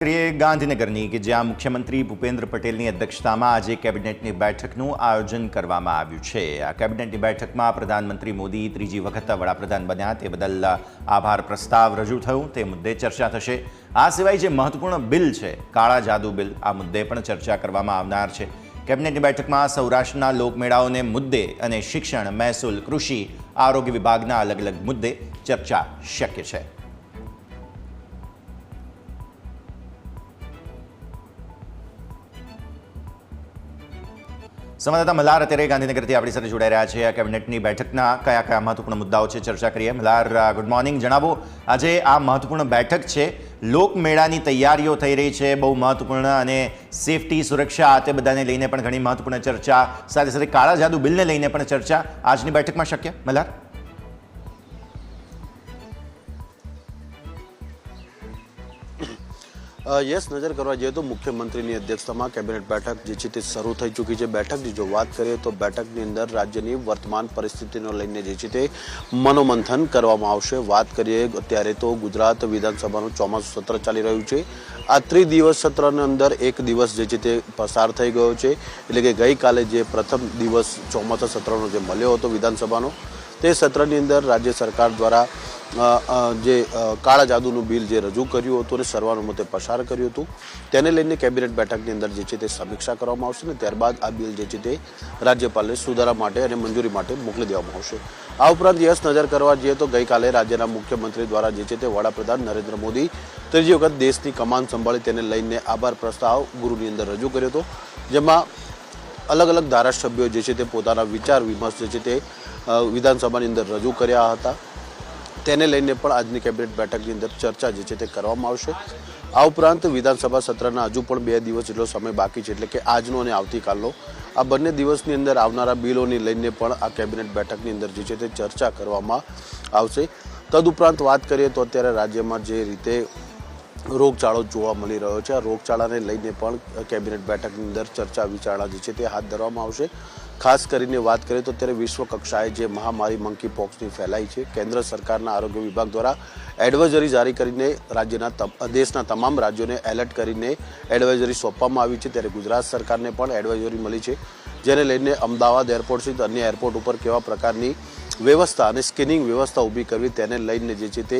ગાંધીનગરની કે જ્યાં મુખ્યમંત્રી ભૂપેન્દ્ર પટેલની અધ્યક્ષતામાં આજે કેબિનેટની બેઠકનું આયોજન કરવામાં આવ્યું છે। આ કેબિનેટની બેઠકમાં પ્રધાનમંત્રી મોદી ત્રીજી વખત વડાપ્રધાન બન્યા તે બદલ આભાર પ્રસ્તાવ રજૂ થયો તે મુદ્દે ચર્ચા થશે। આ સિવાય જે મહત્વપૂર્ણ બિલ છે કાળા જાદુ બિલ આ મુદ્દે પણ ચર્ચા કરવામાં આવનાર છે। કેબિનેટની બેઠકમાં સૌરાષ્ટ્રના લોકમેળાઓને મુદ્દે અને શિક્ષણ, મહેસૂલ, કૃષિ, આરોગ્ય વિભાગના અલગ અલગ મુદ્દે ચર્ચા શક્ય છે। સંવાદદાતા મલ્હાર અત્યારે ગાંધીનગરથી આપણી સાથે જોડાઈ રહ્યા છે। આ કેબિનેટની બેઠકના કયા કયા મહત્વપૂર્ણ મુદ્દાઓ છે ચર્ચા કરીએ। Malhar, good morning. જણાવો, આજે આ મહત્વપૂર્ણ બેઠક છે, લોકમેળાની તૈયારીઓ થઈ રહી છે, બહુ મહત્વપૂર્ણ, અને સેફટી, સુરક્ષા આ તે બધાને લઈને પણ ઘણી મહત્વપૂર્ણ ચર્ચા, સાથે સાથે કાળા જાદુ બિલને લઈને પણ ચર્ચા આજની બેઠકમાં શક્ય। મલ્હાર, યસ, નજર કરવા જઈએ તો મુખ્યમંત્રીની અધ્યક્ષતામાં કેબિનેટ બેઠક જે છે તે શરૂ થઈ ચૂકી છે। બેઠકની જો વાત કરીએ તો બેઠકની અંદર રાજ્યની વર્તમાન પરિસ્થિતિને લઈને જે છે તે મનોમંથન કરવામાં આવશે। વાત કરીએ અત્યારે તો ગુજરાત વિધાનસભાનું ચોમાસું સત્ર ચાલી રહ્યું છે। આ ત્રિદિવસ સત્રની અંદર એક દિવસ જે છે તે પસાર થઈ ગયો છે, એટલે કે ગઈકાલે જે પ્રથમ દિવસ ચોમાસા સત્રનો જે મળ્યો હતો વિધાનસભાનો, તે સત્રની અંદર રાજ્ય સરકાર દ્વારા જે કાળા જાદુનું બિલ જે રજૂ કર્યું હતું અને સર્વાનુમતે પસાર કર્યું હતું તેને લઈને કેબિનેટ બેઠકની અંદર જે છે તે સમીક્ષા કરવામાં આવશે અને ત્યારબાદ આ બિલ જે છે તે રાજ્યપાલને સુધારા માટે અને મંજૂરી માટે મોકલી દેવામાં આવશે। આ ઉપરાંત યસ, નજર કરવા જઈએ તો ગઈકાલે રાજ્યના મુખ્યમંત્રી દ્વારા જે છે તે વડાપ્રધાન નરેન્દ્ર મોદી ત્રીજી વખત દેશની કમાન સંભાળી તેને લઈને આભાર પ્રસ્તાવ ગૃહની અંદર રજૂ કર્યો હતો, જેમાં અલગ અલગ ધારાસભ્યો જે છે તે પોતાના વિચાર વિમર્શ જે છે તે વિધાનસભાની અંદર રજૂ કર્યા હતા। તેને લઈને પણ આજની કેબિનેટ બેઠકની અંદર ચર્ચા જે છે તે કરવામાં આવશે। આ ઉપરાંત વિધાનસભા સત્રના હજુ પણ 2 દિવસ જેટલો સમય બાકી છે, એટલે કે આજનો અને આવતીકાલનો, આ બંને દિવસની અંદર આવનારા બિલોની લઈને પણ આ કેબિનેટ બેઠકની અંદર જે છે તે ચર્ચા કરવામાં આવશે। તદુપરાંત વાત કરીએ તો અત્યારે રાજ્યમાં જે રીતે રોગચાળો જોવા મળી રહ્યો છે, આ રોગચાળાને લઈને પણ કેબિનેટ બેઠકની અંદર ચર્ચા વિચારણા જે છે તે હાથ ધરવામાં આવશે। ખાસ કરીને વાત કરીએ તો અત્યારે વિશ્વ કક્ષાએ જે મહામારી મંકી પોક્સની ફેલાઈ છે, કેન્દ્ર સરકારના આરોગ્ય વિભાગ દ્વારા એડવાઇઝરી જારી કરીને દેશના તમામ રાજ્યોને એલર્ટ કરીને એડવાઇઝરી સોંપવામાં આવી છે। ત્યારે ગુજરાત સરકારને પણ એડવાઇઝરી મળી છે, જેને લઈને અમદાવાદ એરપોર્ટ સહિત અન્ય એરપોર્ટ ઉપર કેવા પ્રકારની વ્યવસ્થા અને સ્કેનિંગ વ્યવસ્થા ઊભી કરવી તેને લઈને જે છે તે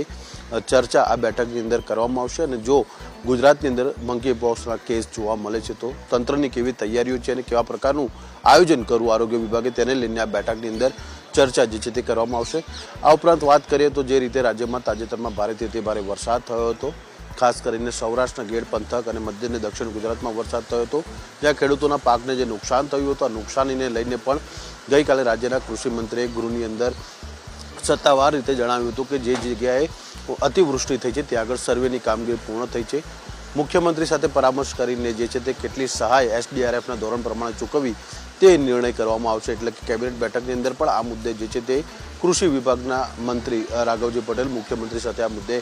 ચર્ચા આ બેઠકની અંદર કરવામાં આવશે। અને જો ગુજરાતની અંદર મંકી પોક્સના કેસ જોવા મળે છે તો તંત્રની કેવી તૈયારીઓ છે અને કેવા પ્રકારનું આયોજન કરવું આરોગ્ય વિભાગે તેને લઈને આ બેઠકની અંદર ચર્ચા જે છે તે કરવામાં આવશે। આ ઉપરાંત વાત કરીએ તો જે રીતે રાજ્યમાં તાજેતરમાં ભારેથી અતિ ભારે વરસાદ થયો હતો, ખાસ કરીને સૌરાષ્ટ્રના ગેડ પંથક અને મધ્ય અને દક્ષિણ ગુજરાતમાં વરસાદ થયો હતો, જ્યાં ખેડૂતોના પાકને જે નુકસાન થયું હતું, આ નુકસાનીને લઈને પણ ગઈકાલે રાજ્યના કૃષિ મંત્રીએ ગૃહની અંદર સત્તાવાર રીતે જણાવ્યું હતું કે જે જગ્યાએ અતિવૃષ્ટિ થઈ છે ત્યાં આગળ સર્વેની કામગીરી પૂર્ણ થઈ છે। મુખ્યમંત્રી સાથે પરામર્શ કરીને જે છે તે કેટલી સહાય SDRFના ધોરણ પ્રમાણે ચૂકવવી તે નિર્ણય કરવામાં આવશે। એટલે કે કેબિનેટ બેઠકની અંદર પણ આ મુદ્દે જે છે તે કૃષિ વિભાગના મંત્રી રાઘવજી પટેલ મુખ્યમંત્રી સાથે આ મુદ્દે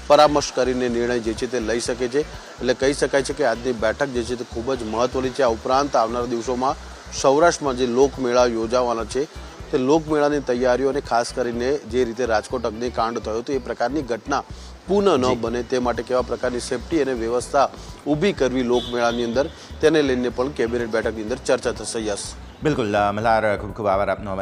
પરામર્શ કરીને નિર્ણય જે છે તે લઈ શકે છે। એટલે કહી શકાય છે કે આજની બેઠક જે છે તે ખૂબ જ મહત્વની છે। આ ઉપરાંત આવનારા દિવસોમાં સૌરાષ્ટ્રમાં જે લોકમેળા યોજાવાના છે તે લોકમેળાની તૈયારીઓ અને ખાસ કરીને જે રીતે રાજકોટ અગ્નિકાંડ થયો હતો એ પ્રકારની ઘટના પુનઃ ન બને તે માટે કેવા પ્રકારની સેફટી અને વ્યવસ્થા ઊભી કરવી લોકમેળાની અંદર તેને લઈને પણ કેબિનેટ બેઠકની અંદર ચર્ચા થશે। યસ, બિલકુલ મલ્હાર, ખૂબ ખૂબ આભાર આપનો।